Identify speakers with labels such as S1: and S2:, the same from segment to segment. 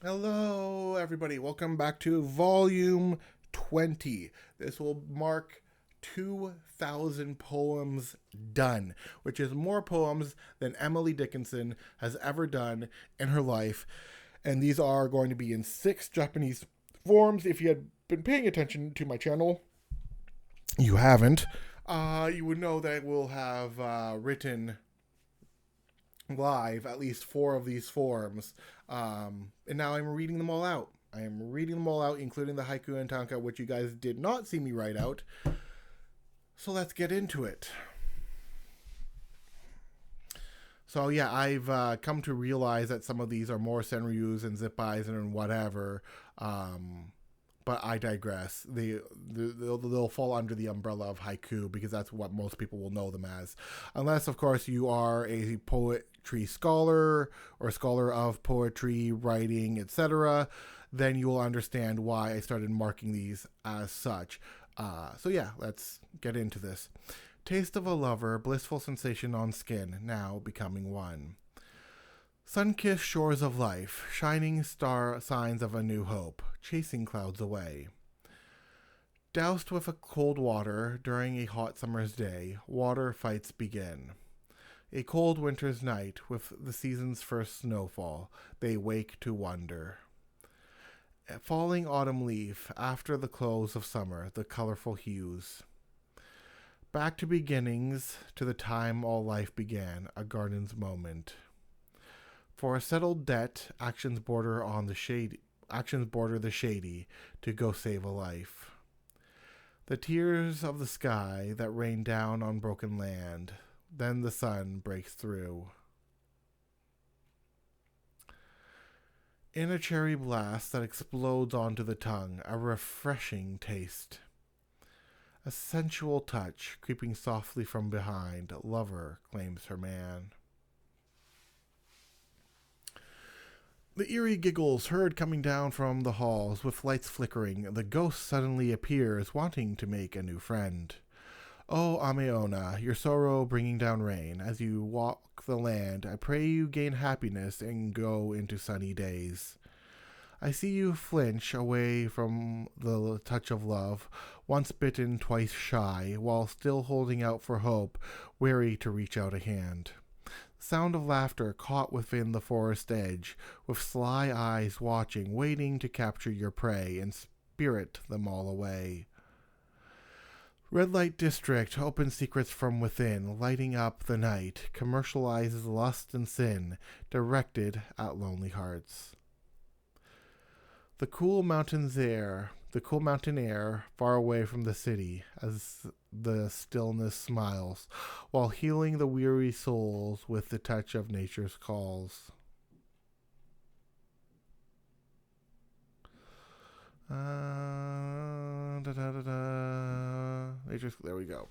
S1: Hello, everybody. Welcome back to Volume 20. This will mark 2,000 poems done, which is more poems than Emily Dickinson has ever done in her life. And these are going to be in 6 Japanese forms. If you had been paying attention to my channel, you haven't. You would know that we'll have written live at least 4 of these forms. And now I'm reading them all out. I am reading them all out, including the haiku and tanka, which you guys did not see me write out. So let's get into it. So yeah, I've come to realize that some of these are more senryus and zipais and whatever. But I digress. They'll fall under the umbrella of haiku because that's what most people will know them as. Unless, of course, you are a poetry scholar or a scholar of poetry, writing, etc., then you will understand why I started marking these as such. So yeah, let's get into this. Taste of a lover, blissful sensation on skin, now becoming one. Sun-kissed shores of life, shining star signs of a new hope, chasing clouds away. Doused with a cold water during a hot summer's day, water fights begin. A cold winter's night, with the season's first snowfall, they wake to wonder. A falling autumn leaf, after the close of summer, the colorful hues. Back to beginnings, to the time all life began, a garden's moment. For a settled debt, actions border the shady to go save a life. The tears of the sky that rain down on broken land, then the sun breaks through. In a cherry blast that explodes onto the tongue, a refreshing taste. A sensual touch creeping softly from behind, lover claims her man. The eerie giggles heard coming down from the halls, with lights flickering, the ghost suddenly appears, wanting to make a new friend. Oh, Ameona, your sorrow bringing down rain, as you walk the land, I pray you gain happiness and go into sunny days. I see you flinch away from the touch of love, once bitten, twice shy, while still holding out for hope, wary to reach out a hand. Sound of laughter caught within the forest edge, with sly eyes watching, waiting to capture your prey and spirit them all away. Red light district, open secrets from within, lighting up the night, commercializes lust and sin, directed at lonely hearts. The cool mountain air, far away from the city, as the stillness smiles, while healing the weary souls with the touch of nature's calls. There we go.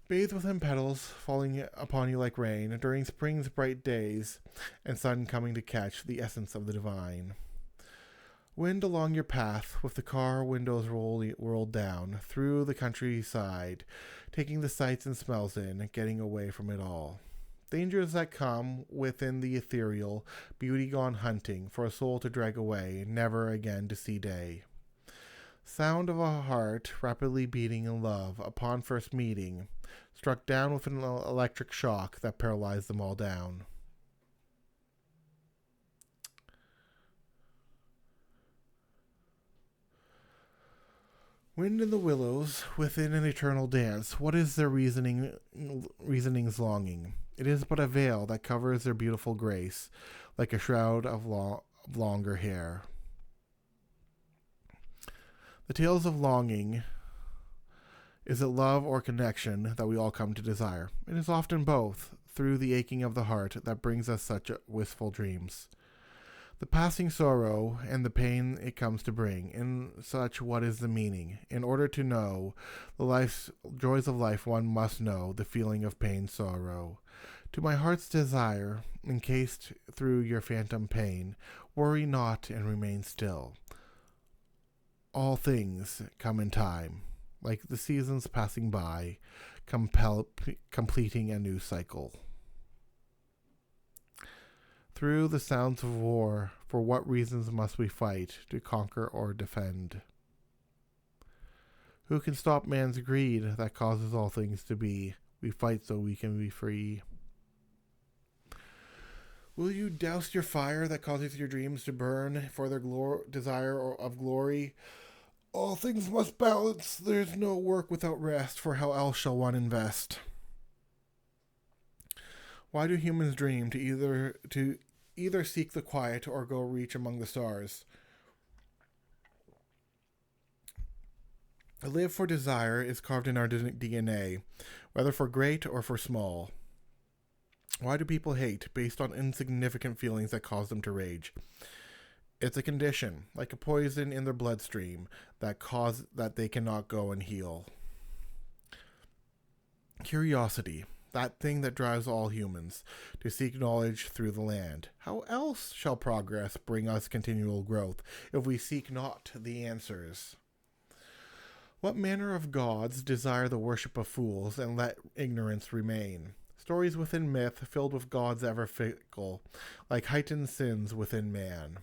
S1: Bathed within petals falling upon you like rain during spring's bright days, and sun coming to catch the essence of the divine. Wind along your path with the car windows rolled down through the countryside, taking the sights and smells in, getting away from it all. Dangers that come within the ethereal, beauty gone hunting for a soul to drag away, never again to see day. Sound of a heart rapidly beating in love upon first meeting, struck down with an electric shock that paralyzed them all down. Wind in the willows, within an eternal dance, what is their reasoning's longing? It is but a veil that covers their beautiful grace, like a shroud of longer hair. The tales of longing, is it love or connection that we all come to desire? It is often both, through the aching of the heart that brings us such wistful dreams. The passing sorrow and the pain it comes to bring, in such what is the meaning? In order to know the life's joys of life, one must know the feeling of pain, sorrow. To my heart's desire, encased through your phantom pain, worry not and remain still. All things come in time, like the seasons passing by, completing a new cycle. Through the sounds of war, For what reasons must we fight to conquer or defend? Who can stop man's greed that causes all things to be? We fight so we can be free. Will you douse your fire that causes your dreams to burn for their desire of glory? All things must balance. There's no work without rest, for how else shall one invest? Why do humans dream to either seek the quiet or go reach among the stars? A live for desire is carved in our DNA, whether for great or for small. Why do people hate based on insignificant feelings that cause them to rage? It's a condition, like a poison in their bloodstream, that they cannot go and heal. Curiosity, that thing that drives all humans, to seek knowledge through the land. How else shall progress bring us continual growth, if we seek not the answers? What manner of gods desire the worship of fools, and let ignorance remain? Stories within myth, filled with gods ever fickle, like heightened sins within man.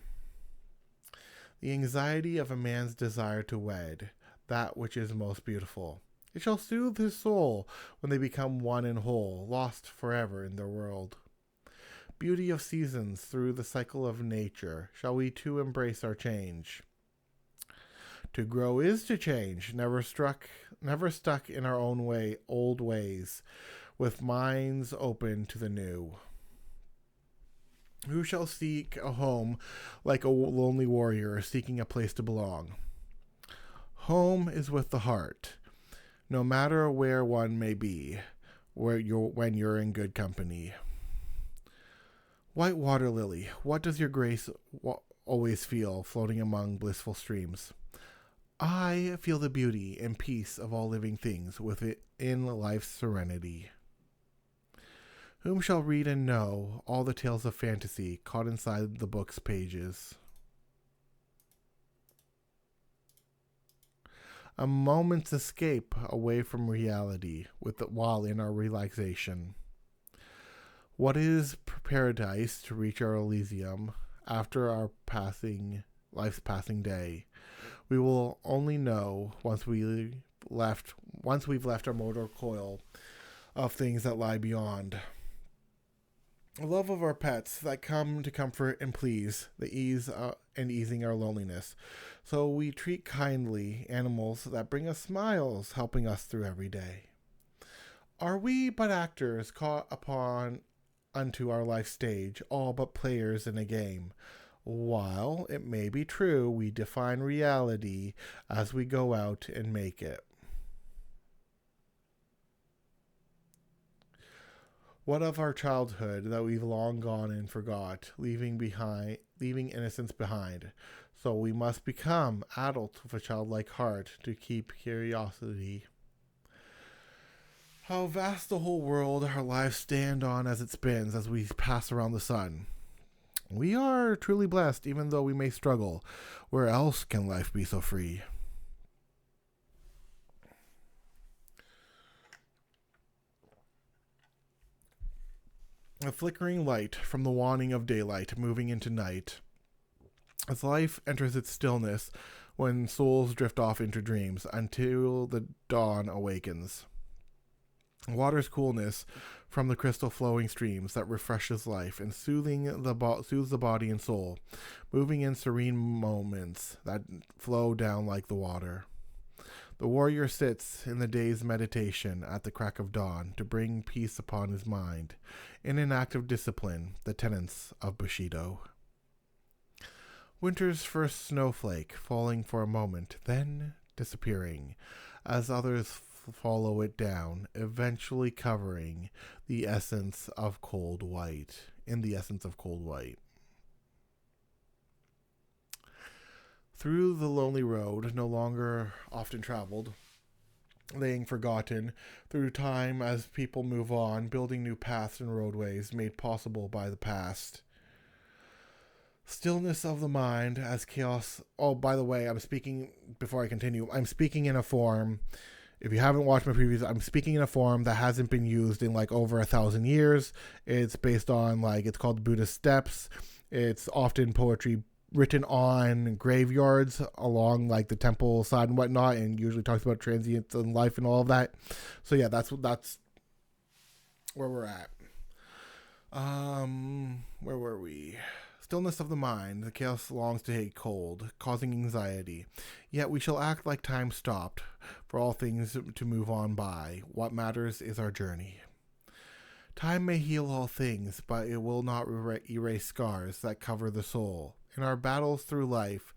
S1: The anxiety of a man's desire to wed, that which is most beautiful. It shall soothe his soul when they become one and whole, lost forever in their world. Beauty of seasons through the cycle of nature, shall we too embrace our change? To grow is to change, never stuck in our own old ways, with minds open to the new. Who shall seek a home like a lonely warrior seeking a place to belong? Home is with the heart, no matter where one may be, when you're in good company. White water lily, what does your grace always feel floating among blissful streams? I feel the beauty and peace of all living things within life's serenity. Whom shall read and know all the tales of fantasy caught inside the book's pages? A moment's escape away from reality while in our relaxation. What is paradise to reach our Elysium after our life's passing day? We will only know once we've left our mortal coil of things that lie beyond. A love of our pets that come to comfort and please, the ease and easing our loneliness. So we treat kindly animals that bring us smiles, helping us through every day. Are we but actors caught upon unto our life stage, all but players in a game? While it may be true, we define reality as we go out and make it. What of our childhood that we've long gone and forgot, leaving innocence behind? So we must become adults with a childlike heart to keep curiosity. How vast the whole world our lives stand on as it spins as we pass around the sun. We are truly blessed, even though we may struggle. Where else can life be so free? A flickering light from the waning of daylight moving into night. As life enters its stillness, when souls drift off into dreams, until the dawn awakens. Water's coolness from the crystal flowing streams that refreshes life and soothes the body and soul, moving in serene moments that flow down like the water. The warrior sits in the day's meditation at the crack of dawn to bring peace upon his mind, in an act of discipline, the tenets of Bushido. Winter's first snowflake falling for a moment, then disappearing, as others follow it down, eventually covering the essence of cold white, Through the lonely road, no longer often traveled, laying forgotten through time as people move on, building new paths and roadways made possible by the past. Stillness of the mind as chaos. Oh, by the way, I'm speaking in a form. If you haven't watched my previews, I'm speaking in a form that hasn't been used in like over 1,000 years. It's based on it's called Buddhist Steps. It's often poetry written on graveyards along like the temple side and whatnot, and usually talks about transience in life and all of that. So yeah, that's where we're at. Where were we? Stillness of the mind, the chaos longs to hate cold, causing anxiety. Yet we shall act like time stopped, for all things to move on by. What matters is our journey. Time may heal all things, but it will not erase scars that cover the soul. In our battles through life,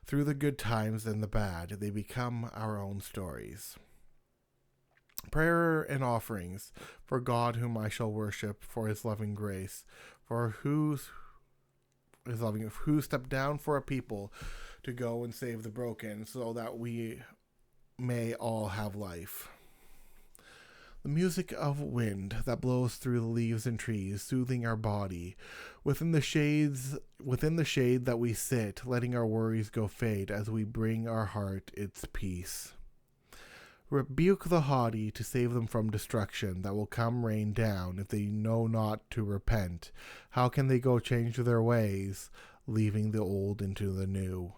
S1: through the good times and the bad, they become our own stories. Prayer and offerings for God whom I shall worship, for his loving grace, for who stepped down for a people to go and save the broken, so that we may all have life. The music of wind that blows through the leaves and trees, soothing our body. Within the shade that we sit, letting our worries go fade as we bring our heart its peace. Rebuke the haughty to save them from destruction that will come rain down if they know not to repent. How can they go change their ways, leaving the old into the new?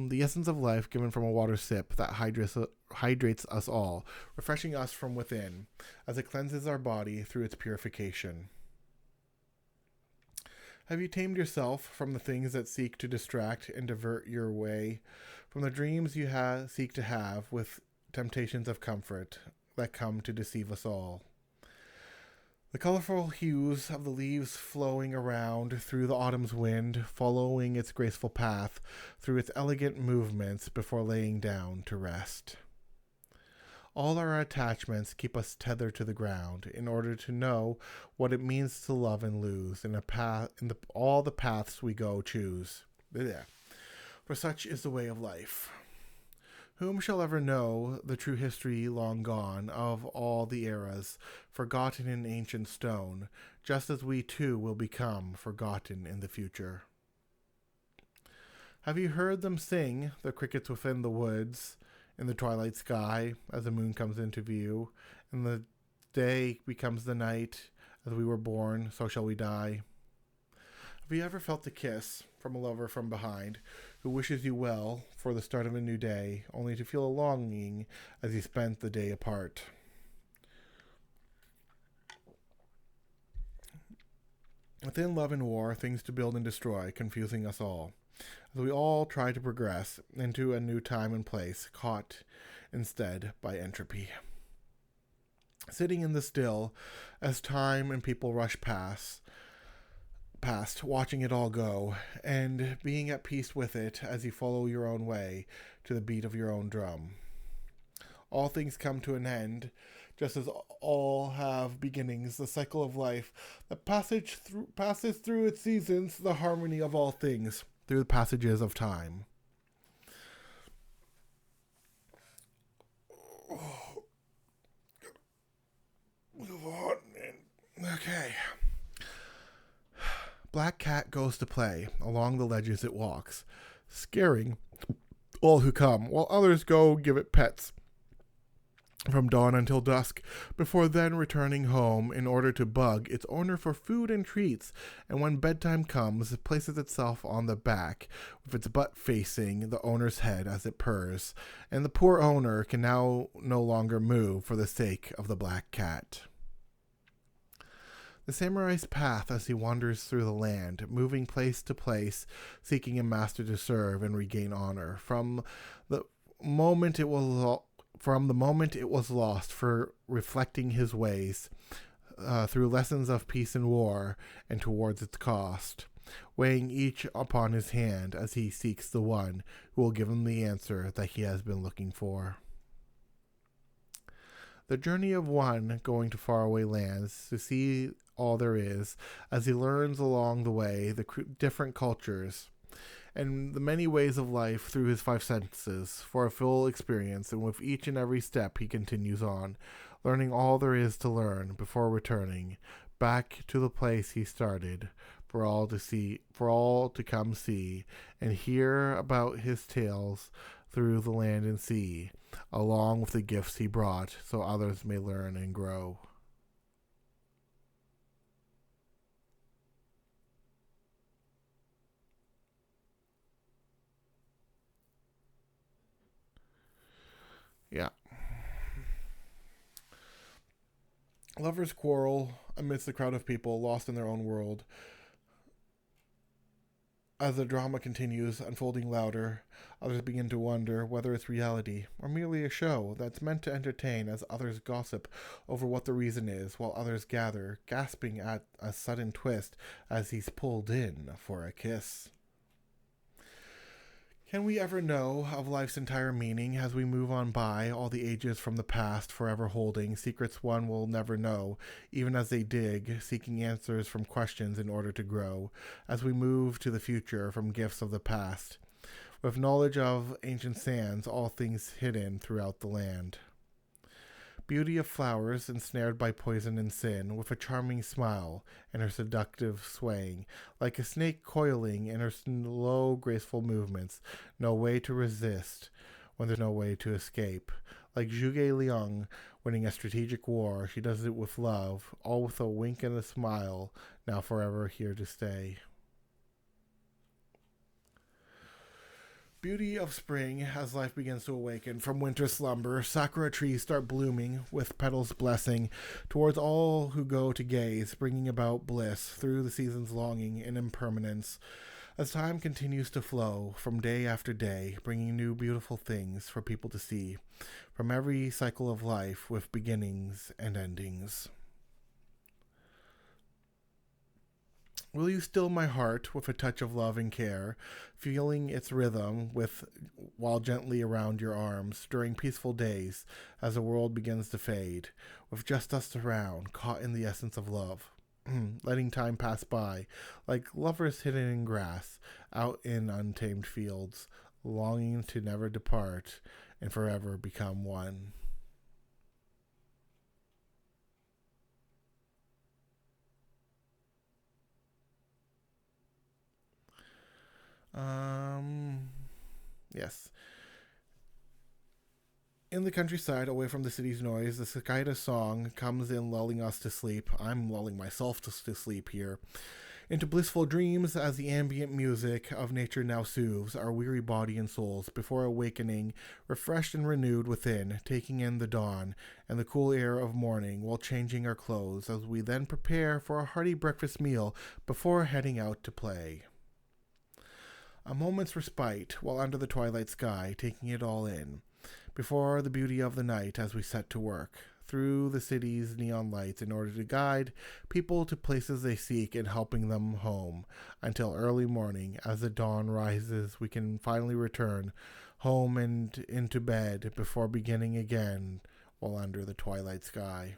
S1: The essence of life given from a water sip that hydrates us all, refreshing us from within, as it cleanses our body through its purification. Have you tamed yourself from the things that seek to distract and divert your way, from the dreams you seek to have, with temptations of comfort that come to deceive us all? The colorful hues of the leaves flowing around through the autumn's wind, following its graceful path through its elegant movements before laying down to rest. All our attachments keep us tethered to the ground in order to know what it means to love and lose all the paths we go choose. Yeah. For such is the way of life. Whom shall ever know the true history long gone of all the eras, forgotten in ancient stone, just as we too will become forgotten in the future? Have you heard them sing, the crickets within the woods, in the twilight sky, as the moon comes into view, and the day becomes the night? As we were born, so shall we die. Have you ever felt the kiss from a lover from behind, who wishes you well for the start of a new day, only to feel a longing as you spent the day apart? Within love and war, things to build and destroy, confusing us all, as we all try to progress into a new time and place, caught instead by entropy. Sitting in the still, as time and people rush past, watching it all go, and being at peace with it as you follow your own way to the beat of your own drum. All things come to an end, just as all have beginnings, the cycle of life, the passes through its seasons, the harmony of all things, through the passages of time. Move on, man. Okay. Black cat goes to play. Along the ledges it walks, scaring all who come, while others go give it pets from dawn until dusk, before then returning home in order to bug its owner for food and treats, and when bedtime comes, it places itself on the back, with its butt facing the owner's head as it purrs, and the poor owner can now no longer move for the sake of the black cat. The samurai's path as he wanders through the land, moving place to place, seeking a master to serve and regain honor. From the moment it was lost, for reflecting his ways through lessons of peace and war, and towards its cost, weighing each upon his hand as he seeks the one who will give him the answer that he has been looking for. The journey of one going to faraway lands to see all there is, as he learns along the way the different cultures and the many ways of life through his five senses for a full experience, and with each and every step he continues on, learning all there is to learn before returning back to the place he started, for all to come see and hear about his tales through the land and sea, along with the gifts he brought, so others may learn and grow. Yeah. Lovers quarrel amidst the crowd of people lost in their own world. As the drama continues, unfolding louder, others begin to wonder whether it's reality or merely a show that's meant to entertain as others gossip over what the reason is, while others gather, gasping at a sudden twist as he's pulled in for a kiss. Can we ever know of life's entire meaning as we move on by all the ages from the past, forever holding secrets one will never know, even as they dig, seeking answers from questions in order to grow, as we move to the future from gifts of the past, with knowledge of ancient sands, all things hidden throughout the land. Beauty of flowers ensnared by poison and sin, with a charming smile and her seductive swaying, like a snake coiling in her slow, graceful movements, no way to resist when there's no way to escape. Like Zhuge Liang winning a strategic war, she does it with love, all with a wink and a smile, now forever here to stay. Beauty of spring as life begins to awaken from winter slumber. Sakura trees start blooming with petals blessing towards all who go to gaze, bringing about bliss through the season's longing and impermanence. As time continues to flow from day after day, bringing new beautiful things for people to see from every cycle of life with beginnings and endings. Will you still my heart with a touch of love and care, feeling its rhythm with while gently around your arms during peaceful days as the world begins to fade, with just us around, caught in the essence of love, letting time pass by, like lovers hidden in grass, out in untamed fields, longing to never depart and forever become one. Um, yes. In the countryside, away from the city's noise, the cicada song comes in, lulling us to sleep. I'm lulling myself to sleep here. Into blissful dreams as the ambient music of nature now soothes our weary body and souls before awakening, refreshed and renewed within, taking in the dawn and the cool air of morning while changing our clothes as we then prepare for a hearty breakfast meal before heading out to play. A moment's respite while under the twilight sky, taking it all in, before the beauty of the night as we set to work, through the city's neon lights in order to guide people to places they seek and helping them home, until early morning as the dawn rises we can finally return home and into bed before beginning again while under the twilight sky.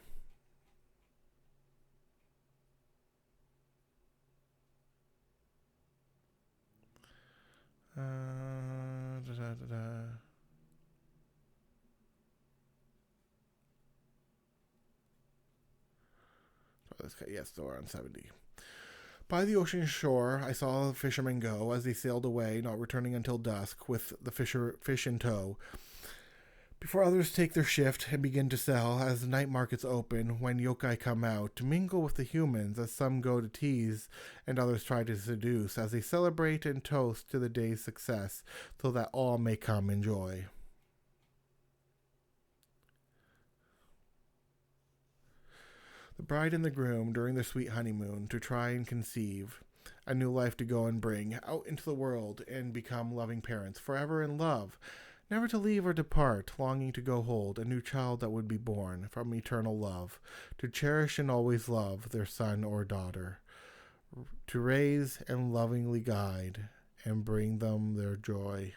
S1: Da, da, da, da. Yes, so we're on 70. By the ocean shore, I saw the fishermen go as they sailed away, not returning until dusk, with the fish in tow. Before others take their shift and begin to sell, as the night markets open, when yokai come out to mingle with the humans, as some go to tease and others try to seduce, as they celebrate and toast to the day's success, so that all may come enjoy. The bride and the groom, during their sweet honeymoon, to try and conceive a new life to go and bring out into the world and become loving parents, forever in love, never to leave or depart, longing to go hold a new child that would be born from eternal love, to cherish and always love their son or daughter, to raise and lovingly guide and bring them their joy,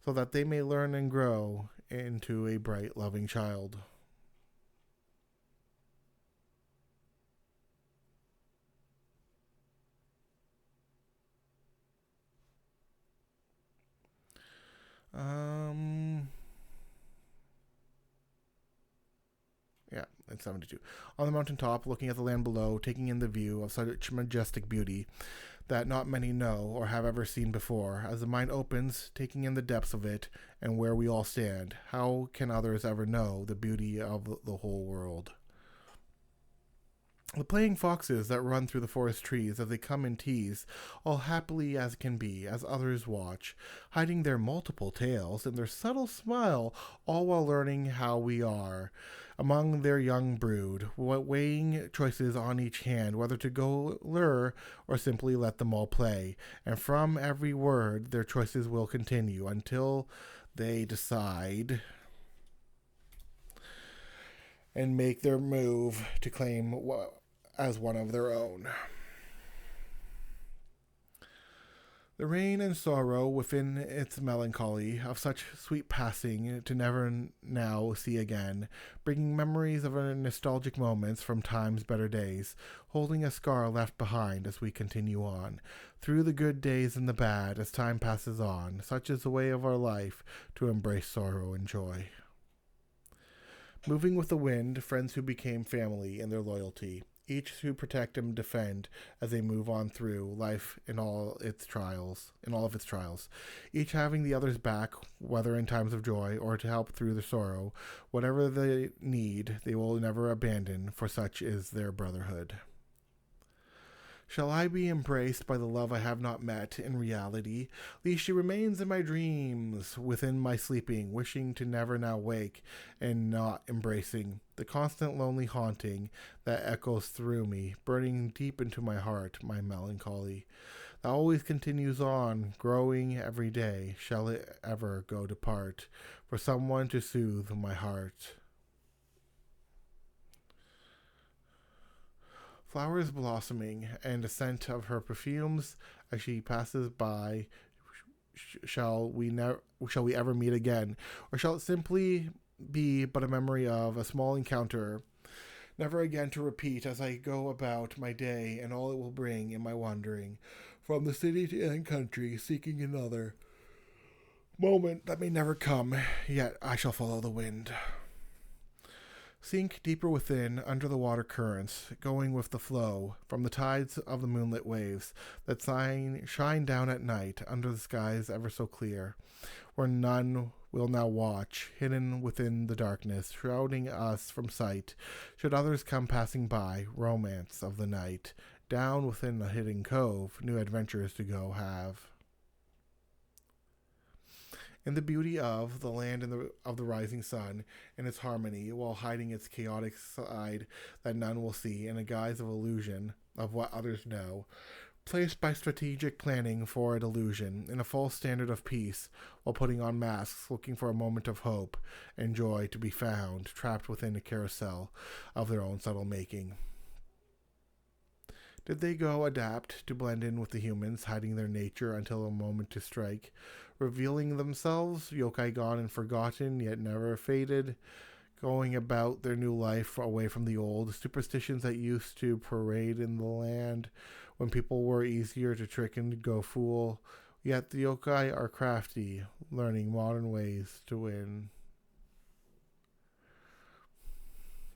S1: so that they may learn and grow into a bright, loving child. Um, yeah, it's 72. On the mountain top, looking at the land below, taking in the view of such majestic beauty, that not many know or have ever seen before. As the mind opens, taking in the depths of it and where we all stand, how can others ever know the beauty of the whole world? The playing foxes that run through the forest trees as they come in tease, all happily as can be, as others watch, hiding their multiple tails and their subtle smile, all while learning how we are. Among their young brood, weighing choices on each hand, whether to go lure or simply let them all play. And from every word, their choices will continue until they decide and make their move to claim as one of their own. The rain and sorrow within its melancholy of such sweet passing to never now see again, bringing memories of our nostalgic moments from time's better days, holding a scar left behind as we continue on, through the good days and the bad as time passes on, such is the way of our life, to embrace sorrow and joy. Moving with the wind, friends who became family in their loyalty, each who protect and defend as they move on through life in all of its trials, each having the other's back, whether in times of joy or to help through the sorrow. Whatever they need, they will never abandon, for such is their brotherhood. Shall I be embraced by the love I have not met in reality? Least she remains in my dreams, within my sleeping, wishing to never now wake, and not embracing the constant lonely haunting that echoes through me, burning deep into my heart, my melancholy. That always continues on, growing every day. Shall it ever go depart, for someone to soothe my heart? Flowers blossoming, and a scent of her perfumes as she passes by. Shall we ever meet again, or shall it simply be but a memory of a small encounter, never again to repeat as I go about my day, and all it will bring in my wandering from the city to end country, seeking another moment that may never come? Yet I shall follow the wind. Sink deeper within, under the water currents, going with the flow, from the tides of the moonlit waves, that shine down at night, under the skies ever so clear, where none will now watch, hidden within the darkness, shrouding us from sight, should others come passing by, romance of the night, down within a hidden cove, new adventures to go have. In the beauty of the land and of the rising sun, in its harmony, while hiding its chaotic side that none will see, in a guise of illusion of what others know, placed by strategic planning for a delusion, in a false standard of peace, while putting on masks, looking for a moment of hope and joy to be found, trapped within a carousel of their own subtle making. Did they go adapt to blend in with the humans, hiding their nature until a moment to strike, revealing themselves, yokai gone and forgotten, yet never faded, going about their new life away from the old superstitions that used to parade in the land, when people were easier to trick and go fool, yet the yokai are crafty, learning modern ways to win.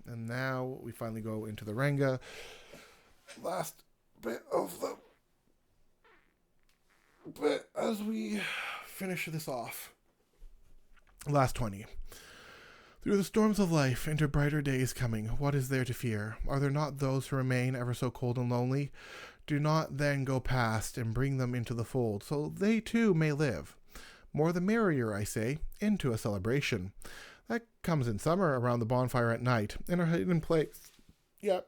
S1: And now we finally go into the Renga. Last bit of the bit as we finish this off. Last 20. Through the storms of life, into brighter days coming, what is there to fear? Are there not those who remain ever so cold and lonely? Do not then go past and bring them into the fold, so they too may live. More the merrier, I say, into a celebration. That comes in summer, around the bonfire at night, in a hidden place. Yet,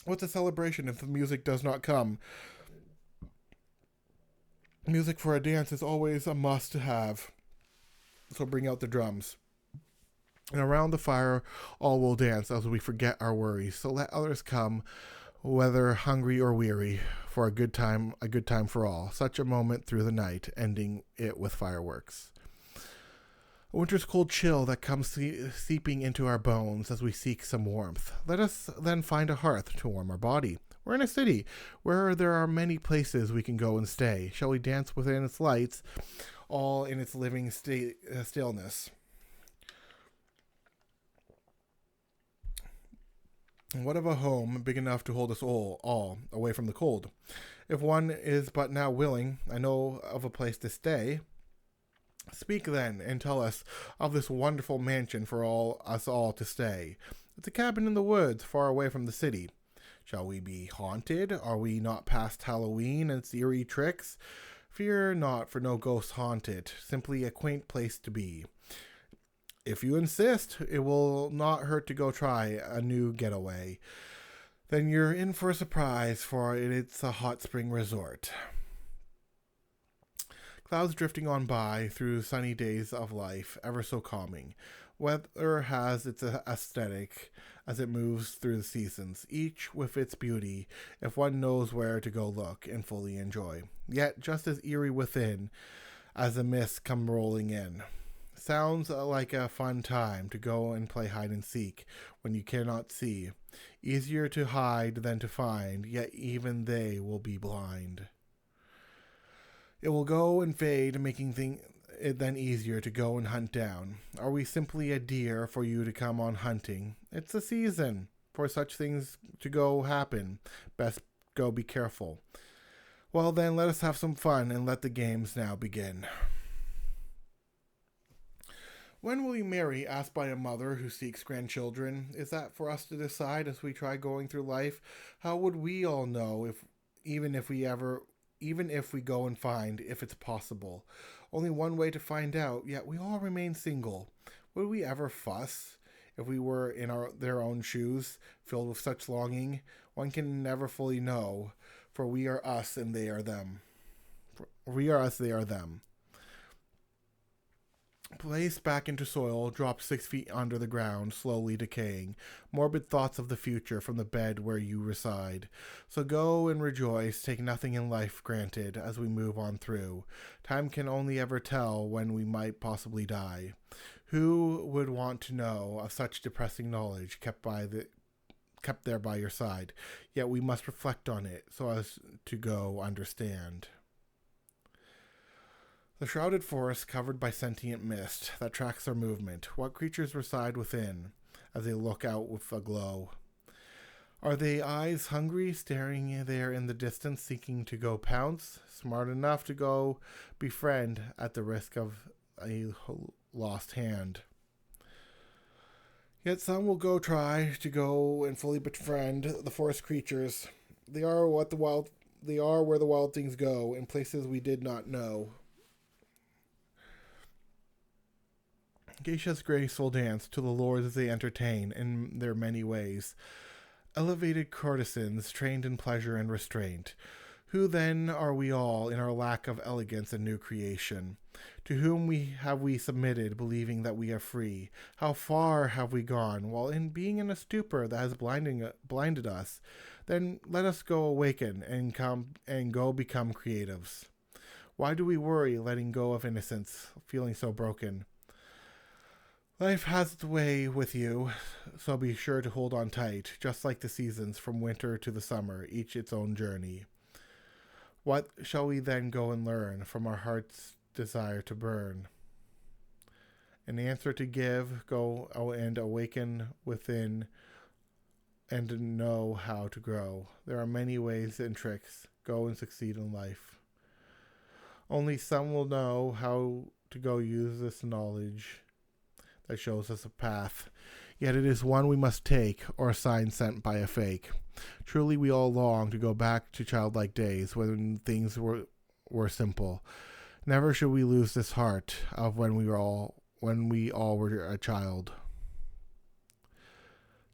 S1: what's a celebration if the music does not come? Music for a dance is always a must-have. So bring out the drums. And around the fire, all will dance as we forget our worries. So let others come, whether hungry or weary, for a good time for all. Such a moment through the night, ending it with fireworks. A winter's cold chill that comes seeping into our bones as we seek some warmth. Let us then find a hearth to warm our body. We're in a city where there are many places we can go and stay. Shall we dance within its lights, all in its living stillness? What of a home big enough to hold us all away from the cold? If one is but now willing, I know of a place to stay. Speak then, and tell us of this wonderful mansion for us all to stay. It's a cabin in the woods, far away from the city. Shall we be haunted? Are we not past Halloween and its eerie tricks? Fear not, for no ghosts haunt it, simply a quaint place to be. If you insist, it will not hurt to go try a new getaway. Then you're in for a surprise, for it's a hot spring resort. Clouds drifting on by through sunny days of life, ever so calming. Weather has its aesthetic as it moves through the seasons, each with its beauty, if one knows where to go look and fully enjoy. Yet just as eerie within as the mists come rolling in. Sounds like a fun time to go and play hide and seek when you cannot see. Easier to hide than to find, yet even they will be blind. It will go and fade, making it then easier to go and hunt down. Are we simply a deer for you to come on hunting? It's the season for such things to go happen. Best go be careful. Well then, let us have some fun and let the games now begin. When will you marry? Asked by a mother who seeks grandchildren. Is that for us to decide as we try going through life? How would we all know even if we go and find if it's possible? Only one way to find out, yet we all remain single. Would we ever fuss if we were in their own shoes, filled with such longing? One can never fully know, for we are us and they are them. We are us, they are them. Placed back into soil, dropped 6 feet under the ground, slowly decaying. Morbid thoughts of the future from the bed where you reside. So go and rejoice, take nothing in life granted as we move on through. Time can only ever tell when we might possibly die. Who would want to know of such depressing knowledge kept there by your side? Yet we must reflect on it so as to go understand. The shrouded forest covered by sentient mist that tracks their movement. What creatures reside within as they look out with a glow? Are they eyes hungry, staring there in the distance, seeking to go pounce? Smart enough to go befriend at the risk of a lost hand. Yet some will go try to go and fully befriend the forest creatures. They are where the wild things go, in places we did not know. Geishas graceful dance to the lords they entertain in their many ways. Elevated courtesans trained in pleasure and restraint. Who then are we all in our lack of elegance and new creation? To whom have we submitted, believing that we are free? How far have we gone, while being in a stupor that has blinded us? Then let us go awaken and go become creatives. Why do we worry, letting go of innocence, feeling so broken? Life has its way with you, so be sure to hold on tight, just like the seasons from winter to the summer, each its own journey. What shall we then go and learn from our heart's desire to burn? An answer to give, go and awaken within, and to know how to grow. There are many ways and tricks, go and succeed in life. Only some will know how to go use this knowledge that shows us a path, yet it is one we must take, or a sign sent by a fake. Truly we all long to go back to childlike days when things were simple. Never should we lose this heart of when we all were a child.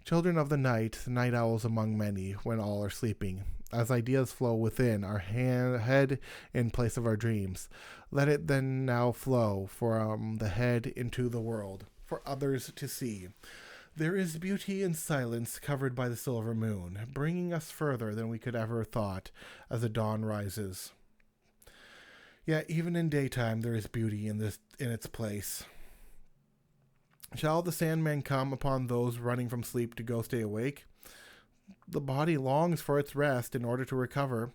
S1: Children of the night owls among many, when all are sleeping. As ideas flow within our head in place of our dreams, let it then now flow from the head into the world, for others to see. There is beauty in silence covered by the silver moon, bringing us further than we could ever thought as the dawn rises. Yet even in daytime there is beauty in its place. Shall the Sandman come upon those running from sleep to go stay awake? The body longs for its rest in order to recover,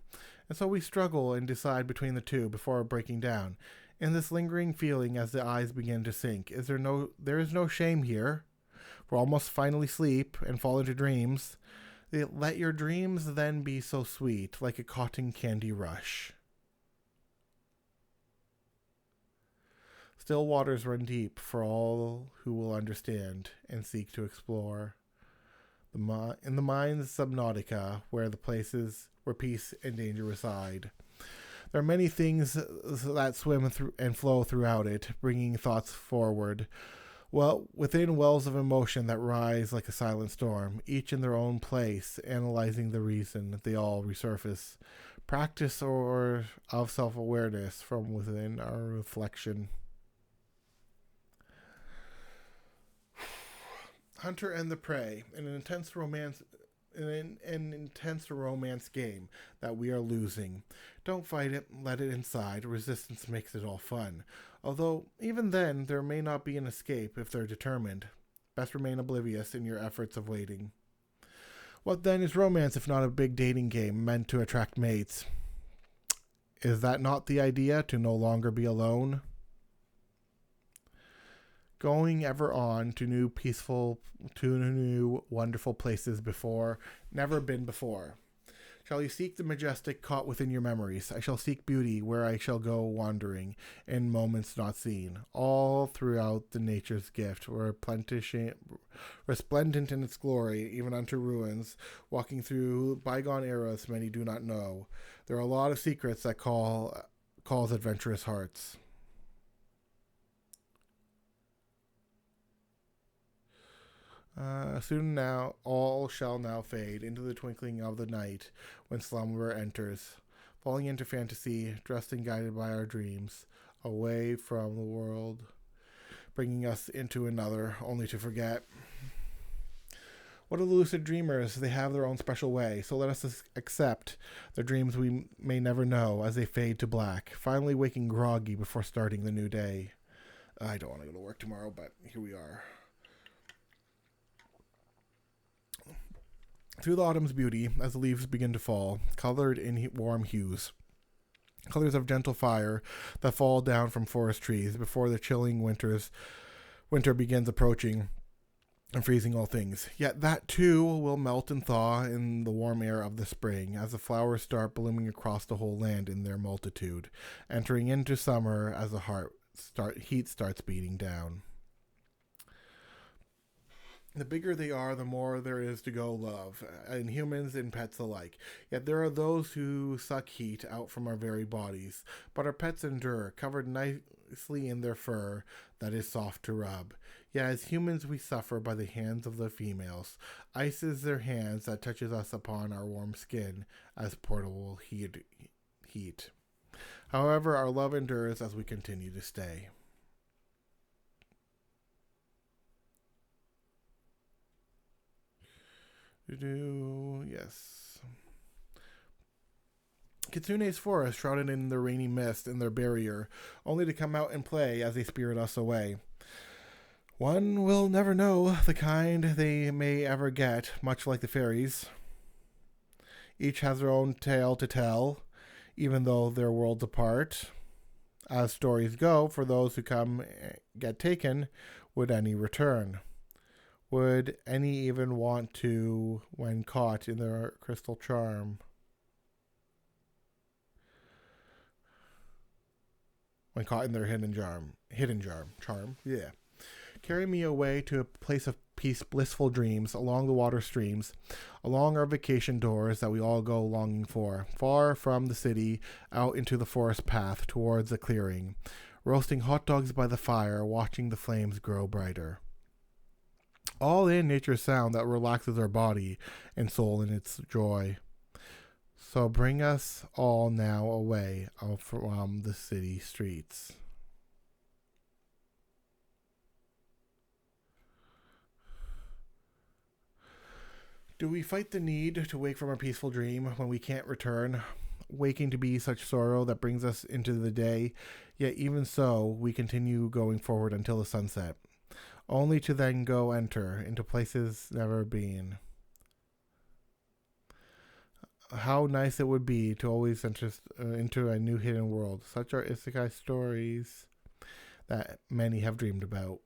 S1: and so we struggle and decide between the two before breaking down. In this lingering feeling as the eyes begin to sink, there is no shame here, we're almost finally sleep and fall into dreams. Let your dreams then be so sweet, like a cotton candy rush. Still waters run deep for all who will understand and seek to explore. In the mind's subnautica, where the places where peace and danger reside. There are many things that swim through and flow throughout it, bringing thoughts forward. Well, within wells of emotion that rise like a silent storm, each in their own place, analyzing the reason they all resurface. Practice or of self-awareness from within our reflection. Hunter and the Prey, an intense romance game that we are losing. Don't fight it, let it inside. Resistance makes it all fun. Although, even then, there may not be an escape if they're determined. Best remain oblivious in your efforts of waiting. What then is romance if not a big dating game meant to attract mates? Is that not the idea, to no longer be alone? Going ever on to new wonderful places never been before. Shall you seek the majestic caught within your memories? I shall seek beauty where I shall go wandering, in moments not seen, all throughout the nature's gift, resplendent in its glory, even unto ruins, walking through bygone eras many do not know. There are a lot of secrets that calls adventurous hearts. Soon now, all shall now fade into the twinkling of the night when slumber enters, falling into fantasy, dressed and guided by our dreams, away from the world, bringing us into another, only to forget. What are the lucid dreamers? They have their own special way, so let us accept the dreams we may never know as they fade to black, finally waking groggy before starting the new day. I don't want to go to work tomorrow, but here we are. Through the autumn's beauty, as the leaves begin to fall, colored in warm hues, colors of gentle fire that fall down from forest trees before the chilling winter begins approaching and freezing all things. Yet that too will melt and thaw in the warm air of the spring as the flowers start blooming across the whole land in their multitude, entering into summer as the heat starts beating down. The bigger they are, the more there is to go love, in humans and pets alike. Yet there are those who suck heat out from our very bodies, but our pets endure, covered nicely in their fur that is soft to rub. Yet as humans we suffer by the hands of the females. Ice is their hands that touches us upon our warm skin as portable heat. However, our love endures as we continue to stay. Yes. Kitsune's forest shrouded in the rainy mist in their barrier, only to come out and play as they spirit us away. One will never know the kind they may ever get, much like the fairies. Each has their own tale to tell, even though they're worlds apart. As stories go, for those who come get taken, would any return? Would any even want to when caught in their crystal charm? When caught in their hidden charm, yeah. Carry me away to a place of peace, blissful dreams, along the water streams, along our vacation doors that we all go longing for, far from the city, out into the forest path towards a clearing, roasting hot dogs by the fire, watching the flames grow brighter. All in nature's sound that relaxes our body and soul in its joy. So bring us all now away from the city streets. Do we fight the need to wake from a peaceful dream when we can't return? Waking to be such sorrow that brings us into the day, yet even so, we continue going forward until the sunset, only to then go enter into places never been. How nice it would be to always enter into a new hidden world. Such are isekai stories that many have dreamed about.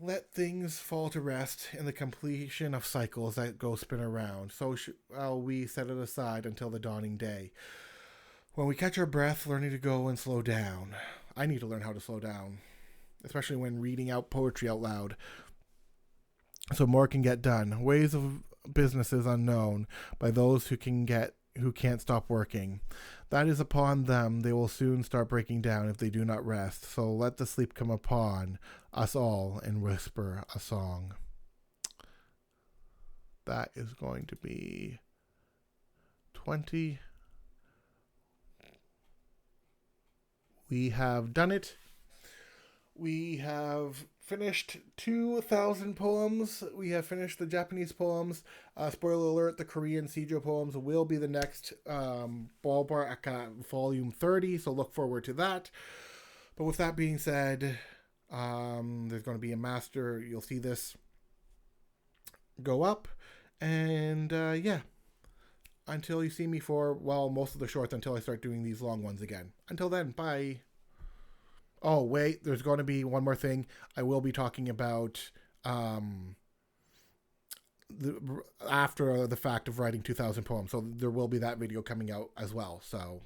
S1: let things fall to rest in the completion of cycles that go spin around. So we set it aside until the dawning day. When we catch our breath, learning to go and slow down. I need to learn how to slow down, especially when reading out poetry out loud, so more can get done. Ways of businesses unknown by those who can't stop working. That is upon them. They will soon start breaking down if they do not rest. So let the sleep come upon us all and whisper a song. That is going to be 20. We have done it. We have finished 2,000 poems. We have finished the Japanese poems. Spoiler alert, the Korean Seijo poems will be the next ballpark volume 30, so look forward to that. But with that being said, there's going to be a master. You'll see this go up. And yeah, until you see me for, well, most of the shorts, until I start doing these long ones again. Until then, bye. Oh, wait, there's going to be one more thing. I will be talking about after the fact of writing 2,000 poems. So there will be that video coming out as well. So